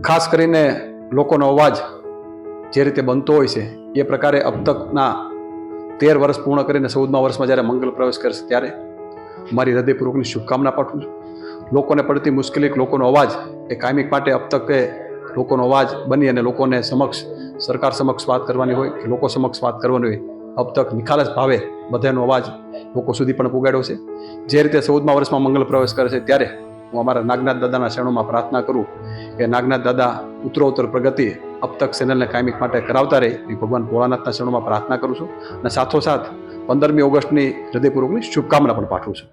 ખાસ કરીને લોકોનો અવાજ જે રીતે બનતો હોય છે એ પ્રકારે અબ તકના 13 વર્ષ પૂર્ણ કરીને 14મા વર્ષમાં જ્યારે મંગલ પ્રવેશ કરશે ત્યારે મારી હૃદયપૂર્વકની શુભકામના પાઠવું છું. લોકોને પડતી મુશ્કેલી, લોકોનો અવાજ એ કાયમિક માટે અબ તકે લોકોનો અવાજ બની અને લોકોને સમક્ષ, સરકાર સમક્ષ વાત કરવાની હોય, લોકો સમક્ષ વાત કરવાની હોય, અબ તક નિખાલસ ભાવે બધાનો અવાજ લોકો સુધી પણ પુગાડ્યો છે. જે રીતે 14મા વર્ષમાં મંગલ પ્રવેશ કરે છે ત્યારે હું અમારા નાગનાથ દાદાના શરણોમાં પ્રાર્થના કરું કે નાગનાથ દાદા ઉત્તરોત્તર પ્રગતિ અબ તક ચેનલને કાયમિક માટે કરાવતા રહે એ ભગવાન ભોળાનાથના શરણોમાં પ્રાર્થના કરું છું. અને સાથોસાથ 15મી ઓગસ્ટની હૃદયપૂર્વકની શુભકામના પણ પાઠવું છું.